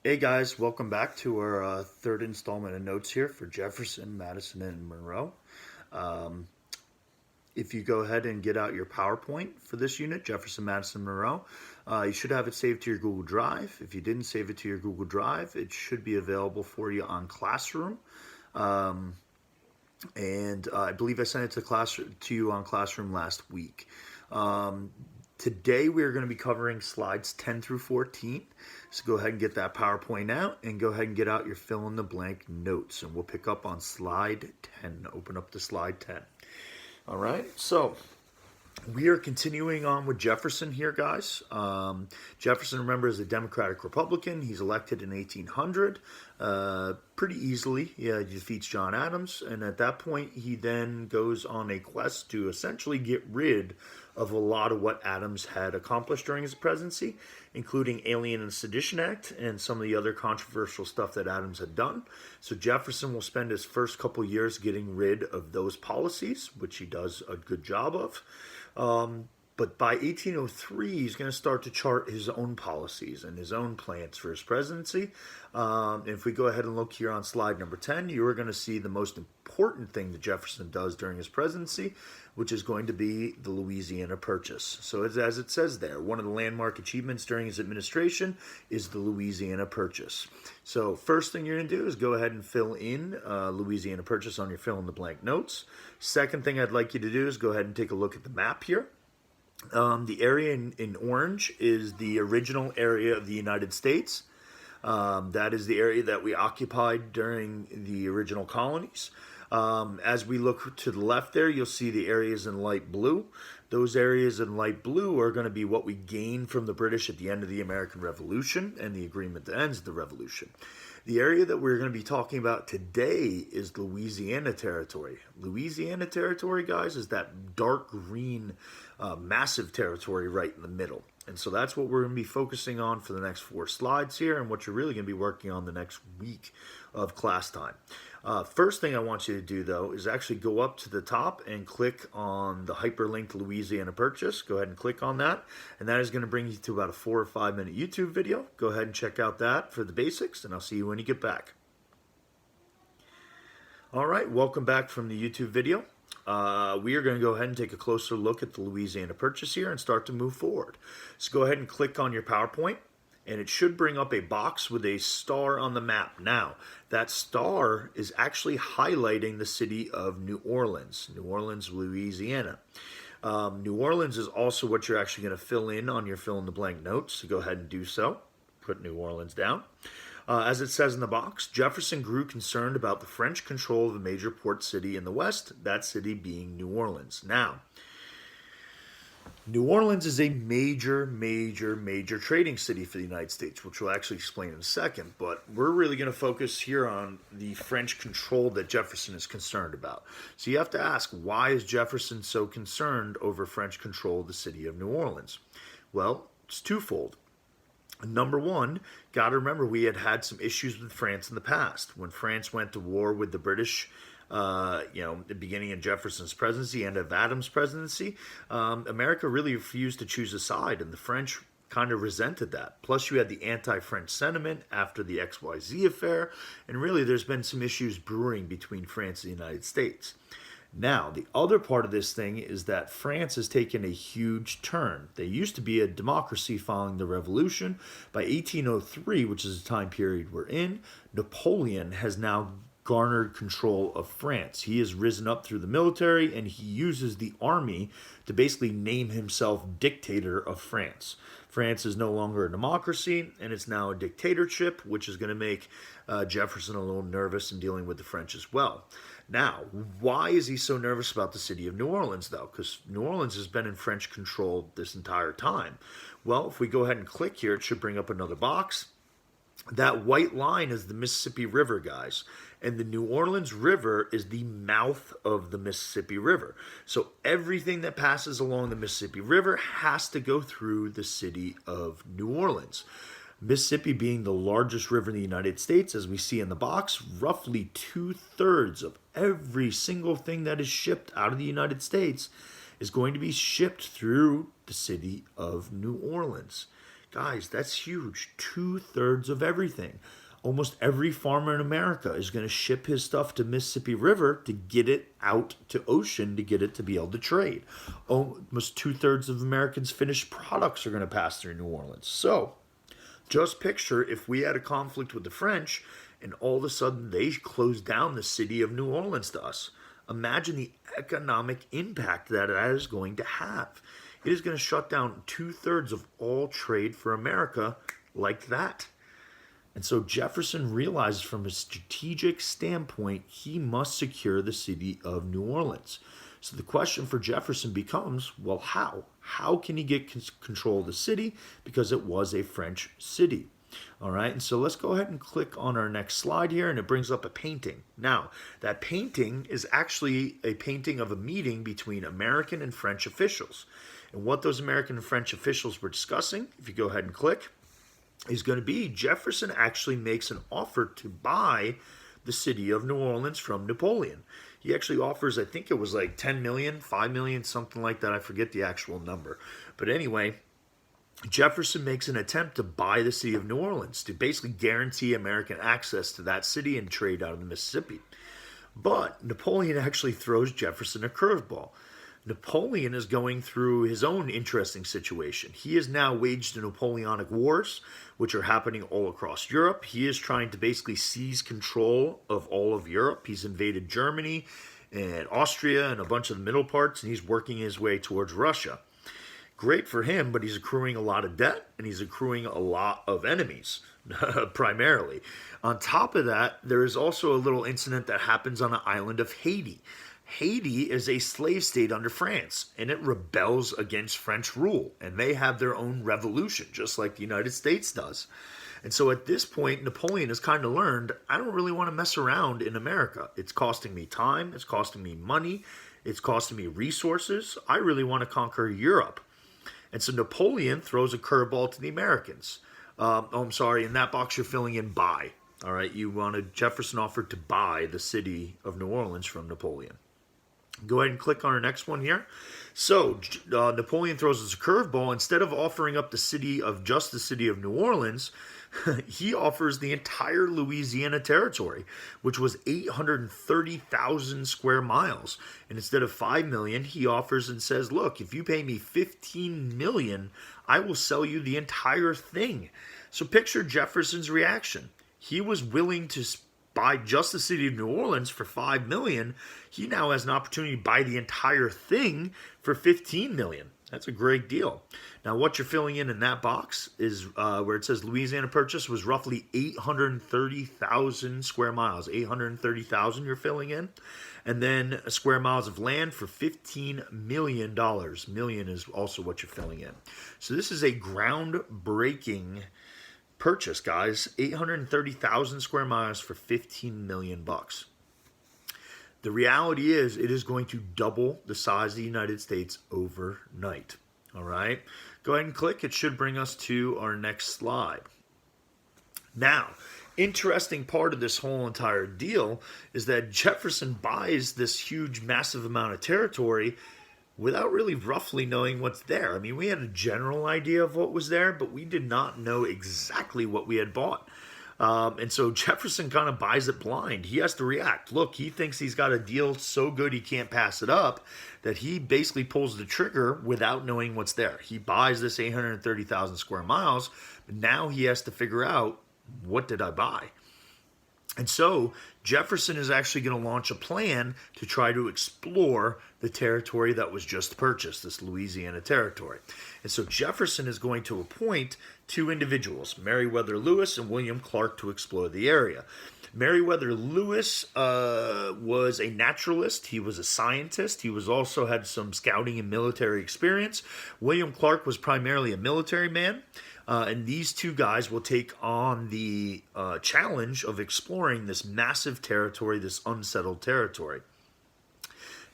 Hey guys, welcome back to our third installment of notes here for Jefferson, Madison, and Monroe. Um, if you go ahead and get out your PowerPoint for this unit, Jefferson, Madison, Monroe, you should have it saved to your Google Drive. If you didn't save it to your Google Drive, it should be available for you on Classroom. Um, and I believe I sent it to you on Classroom last week. Um, Today we are going to be covering slides 10 through 14. So go ahead and get that PowerPoint out and go ahead and get out your fill in the blank notes. And we'll pick up on slide 10. Open up to slide 10. All right, so we are continuing on with Jefferson here, guys. Jefferson, remember, is a Democratic Republican. He's elected in 1800 pretty easily. Yeah, he defeats John Adams, and at that point, he then goes on a quest to essentially get rid of a lot of what Adams had accomplished during his presidency, including Alien and Sedition Act and some of the other controversial stuff that Adams had done. So Jefferson will spend his first couple years getting rid of those policies, which he does a good job of. But by 1803, he's going to start to chart his own policies and his own plans for his presidency. If we go ahead and look here on slide number 10, you are going to see the most important thing that Jefferson does during his presidency, which is going to be the Louisiana Purchase. So as it says there, one of the landmark achievements during his administration is the Louisiana Purchase. So first thing you're going to do is go ahead and fill in Louisiana Purchase on your fill in the blank notes. Second thing I'd like you to do is go ahead and take a look at the map here. The area in orange is the original area of the United States. That is the area that we occupied during the original colonies. As we look to the left there, you'll see the areas in light blue. Those areas in light blue are going to be what we gained from the British at the end of the American Revolution and the agreement that ends the revolution. The area that we're going to be talking about today is Louisiana Territory. Louisiana Territory, guys, is that dark green, massive territory right in the middle. And so that's what we're going to be focusing on for the next 4 slides here and what you're really going to be working on the next week of class time. First thing I want you to do, though, is actually go up to the top and click on the hyperlinked Louisiana Purchase. Go ahead and click on that, and that is going to bring you to about a 4 or 5 minute YouTube video. Go ahead and check out that for the basics, and I'll see you when you get back. All right, welcome back from the YouTube video. We are going to go ahead and take a closer look at the Louisiana Purchase here and start to move forward. So go ahead and click on your PowerPoint, and it should bring up a box with a star on the map. Now, that star is actually highlighting the city of New Orleans, Louisiana. New Orleans is also what you're actually going to fill in on your fill in the blank notes, so go ahead and do so. Put New Orleans down. As it says in the box, Jefferson grew concerned about the French control of a major port city in the West, that city being New Orleans. Now, New Orleans is a major trading city for the United States, which we'll actually explain in a second, but we're really going to focus here on the French control that Jefferson is concerned about. So you have to ask, why is Jefferson so concerned over French control of the city of New Orleans? Well, it's twofold. Number one, got to remember we had some issues with France in the past. When France went to war with the British, the beginning of Jefferson's presidency, end of Adams' presidency, America really refused to choose a side, and the French kind of resented that. Plus, you had the anti-French sentiment after the XYZ affair, and really there's been some issues brewing between France and the United States. Now, the other part of this thing is that France has taken a huge turn. They used to be a democracy following the revolution. By 1803, which is the time period we're in, Napoleon has now garnered control of France. He has risen up through the military and he uses the army to basically name himself dictator of France. France is no longer a democracy and it's now a dictatorship, which is going to make Jefferson a little nervous in dealing with the French as well. Now, why is he so nervous about the city of New Orleans, though? Because New Orleans has been in French control this entire time. Well, if we go ahead and click here, it should bring up another box. That white line is the Mississippi River, guys. And the New Orleans River is the mouth of the Mississippi River. So everything that passes along the Mississippi River has to go through the city of New Orleans. Mississippi being the largest river in the United States, as we see in the box, roughly 2/3 of every single thing that is shipped out of the United States is going to be shipped through the city of New Orleans. Guys, that's huge. 2/3 of everything. Almost every farmer in America is going to ship his stuff to Mississippi River to get it out to ocean to get it to be able to trade. Almost 2/3 of Americans' finished products are going to pass through New Orleans. So just picture if we had a conflict with the French and all of a sudden they closed down the city of New Orleans to us. Imagine the economic impact that is going to have. It is going to shut down 2/3 of all trade for America like that. And so Jefferson realizes from a strategic standpoint, he must secure the city of New Orleans. So the question for Jefferson becomes, well, how? How can he get control of the city? Because it was a French city. All right, and so let's go ahead and click on our next slide here, and it brings up a painting. Now, that painting is actually a painting of a meeting between American and French officials. And what those American and French officials were discussing, if you go ahead and click, is going to be Jefferson actually makes an offer to buy the city of New Orleans from Napoleon. He actually offers, I think it was like 10 million, 5 million, something like that. I forget the actual number. But anyway, Jefferson makes an attempt to buy the city of New Orleans to basically guarantee American access to that city and trade out of the Mississippi. But Napoleon actually throws Jefferson a curveball. Napoleon is going through his own interesting situation. He has now waged the Napoleonic Wars, which are happening all across Europe. He is trying to basically seize control of all of Europe. He's invaded Germany and Austria and a bunch of the middle parts, and he's working his way towards Russia. Great for him, but he's accruing a lot of debt, and he's accruing a lot of enemies, primarily. On top of that, there is also a little incident that happens on the island of Haiti. Haiti is a slave state under France, and it rebels against French rule, and they have their own revolution, just like the United States does. And so at this point, Napoleon has kind of learned, I don't really want to mess around in America. It's costing me time, it's costing me money, it's costing me resources. I really want to conquer Europe. And so Napoleon throws a curveball to the Americans. In that box you're filling in buy. All right, Jefferson offered to buy the city of New Orleans from Napoleon. Go ahead and click on our next one here. So Napoleon throws us a curveball. Instead of offering up the city of New Orleans, he offers the entire Louisiana territory, which was 830,000 square miles. And instead of 5 million, he offers and says, look, if you pay me 15 million, I will sell you the entire thing. So picture Jefferson's reaction. He was willing to buy just the city of New Orleans for 5 million. He now has an opportunity to buy the entire thing for 15 million. That's a great deal. Now, what you're filling in that box is where it says Louisiana Purchase was roughly 830,000 square miles. 830,000 you're filling in. And then square miles of land for $15 million. Million is also what you're filling in. So this is a groundbreaking purchase, guys. 830,000 square miles for 15 million bucks. The reality is it is going to double the size of the United States overnight. All right, go ahead and click. It should bring us to our next slide. Now, interesting part of this whole entire deal is that Jefferson buys this huge, massive amount of territory without really roughly knowing what's there. I mean, we had a general idea of what was there, but we did not know exactly what we had bought. And so Jefferson kind of buys it blind. He has to react. Look, he thinks he's got a deal so good he can't pass it up that he basically pulls the trigger without knowing what's there. He buys this 830,000 square miles, but now he has to figure out, what did I buy? And so Jefferson is actually going to launch a plan to try to explore the territory that was just purchased, this Louisiana territory. And so Jefferson is going to appoint two individuals, Meriwether Lewis and William Clark, to explore the area. Meriwether Lewis was a naturalist. He was a scientist. He was also had some scouting and military experience. William Clark was primarily a military man. And these two guys will take on the challenge of exploring this massive territory, this unsettled territory.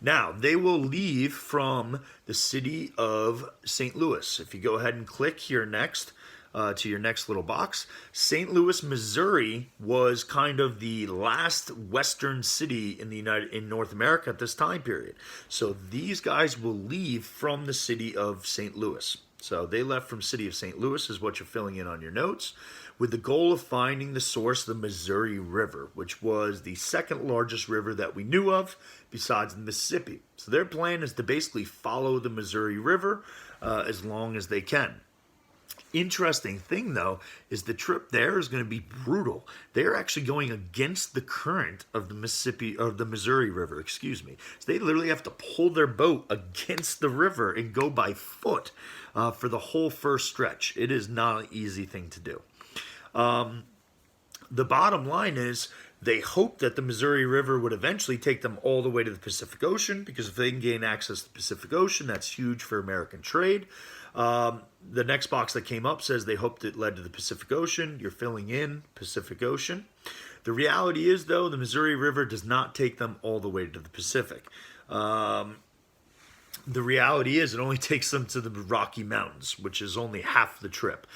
Now, they will leave from the city of St. Louis. If you go ahead and click here next to your next little box, St. Louis, Missouri was kind of the last western city in North America at this time period. So these guys will leave from the city of St. Louis. So they left from city of St. Louis is what you're filling in on your notes, with the goal of finding the source of the Missouri River, which was the second largest river that we knew of besides the Mississippi. So their plan is to basically follow the Missouri River as long as they can. Interesting thing though is the trip there is going to be brutal. They're actually going against the current of the Missouri River, excuse me. So they literally have to pull their boat against the river and go by foot for the whole first stretch. It is not an easy thing to do. The bottom line is they hope that the Missouri River would eventually take them all the way to the Pacific Ocean, because if they can gain access to the Pacific Ocean, that's huge for American trade. The next box that came up says they hoped it led to the Pacific Ocean. You're filling in Pacific Ocean. The reality is, though, the Missouri River does not take them all the way to the Pacific. The reality is it only takes them to the Rocky Mountains, which is only half the trip.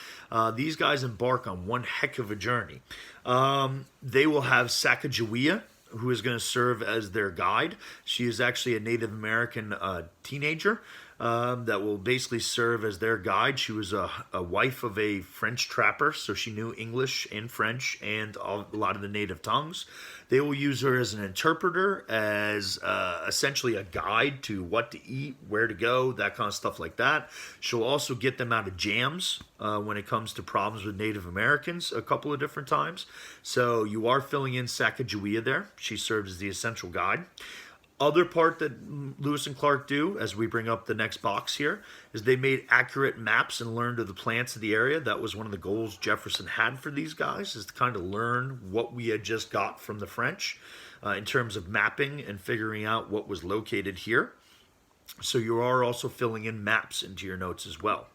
These guys embark on one heck of a journey. They will have Sacagawea, who is going to serve as their guide. She is actually a Native American teenager that will basically serve as their guide. She was a wife of a French trapper, so she knew English and French and a lot of the native tongues. They will use her as an interpreter, as essentially a guide to what to eat, where to go, that kind of stuff like that. She'll also get them out of jams when it comes to problems with Native Americans a couple of different times. So you are filling in Sacagawea there. She serves as the essential guide. Other part that Lewis and Clark do, as we bring up the next box here, is they made accurate maps and learned of the plants of the area. That was one of the goals Jefferson had for these guys, is to kind of learn what we had just got from the French in terms of mapping and figuring out what was located here. So you are also filling in maps into your notes as well.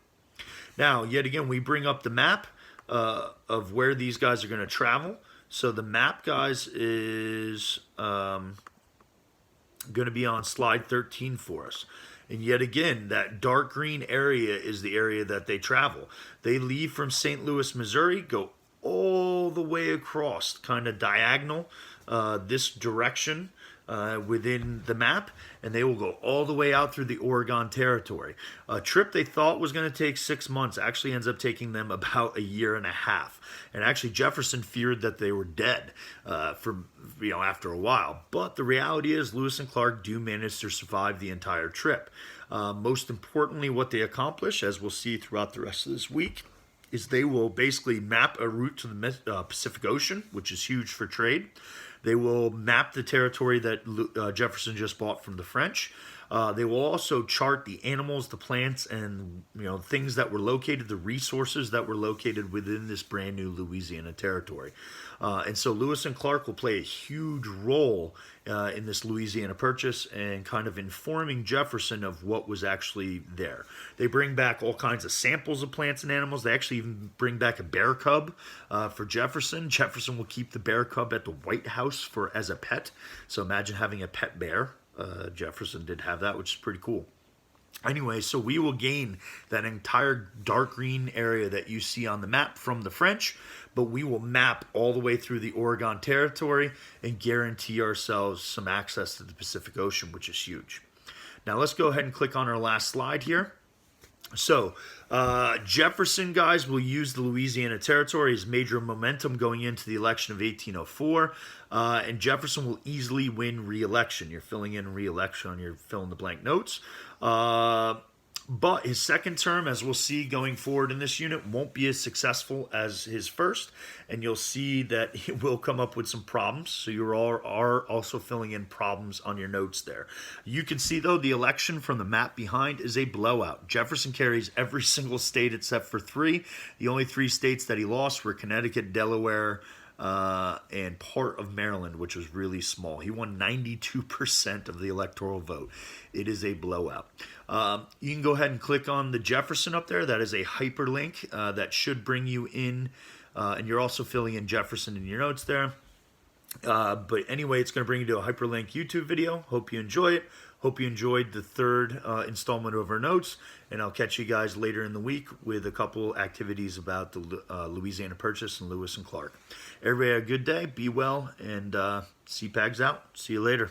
Now, yet again, we bring up the map of where these guys are going to travel. So the map, guys, is going to be on slide 13 for us. And yet again, that dark green area is the area that they travel. They leave from St. Louis, Missouri, go all the way across, kind of diagonal, this direction within the map, and they will go all the way out through the Oregon Territory. A trip they thought was going to take 6 months actually ends up taking them about a year and a half. And actually, Jefferson feared that they were dead after a while. But the reality is, Lewis and Clark do manage to survive the entire trip. Most importantly, what they accomplish, as we'll see throughout the rest of this week, is they will basically map a route to the Pacific Ocean, which is huge for trade. They will map the territory that Jefferson just bought from the French. They will also chart the animals, the plants, and things that were located, the resources that were located within this brand new Louisiana territory. And so Lewis and Clark will play a huge role in this Louisiana Purchase and kind of informing Jefferson of what was actually there. They bring back all kinds of samples of plants and animals. They actually even bring back a bear cub for Jefferson. Jefferson will keep the bear cub at the White House as a pet. So imagine having a pet bear. Jefferson did have that, which is pretty cool. Anyway, so we will gain that entire dark green area that you see on the map from the French, but we will map all the way through the Oregon Territory and guarantee ourselves some access to the Pacific Ocean, which is huge. Now let's go ahead and click on our last slide here. So Jefferson, guys, will use the Louisiana Territory as major momentum going into the election of 1804, and Jefferson will easily win re-election. You're filling in re-election on your fill-in-the-blank notes. But his second term, as we'll see going forward in this unit, won't be as successful as his first, and you'll see that he will come up with some problems. So you are also filling in problems on your notes there. You can see, though, the election from the map behind is a blowout. Jefferson carries every single state except for 3. The only 3 states that he lost were Connecticut, Delaware, and part of Maryland, which was really small. He won 92% of the electoral vote. It is a blowout. You can go ahead and click on the Jefferson up there. That is a hyperlink that should bring you in, and you're also filling in Jefferson in your notes there. But anyway, it's going to bring you to a hyperlink YouTube video. Hope you enjoy it. Hope you enjoyed the third installment of our notes, and I'll catch you guys later in the week with a couple activities about the Louisiana Purchase and Lewis and Clark. Everybody have a good day, be well, and CPAG's out. See you later.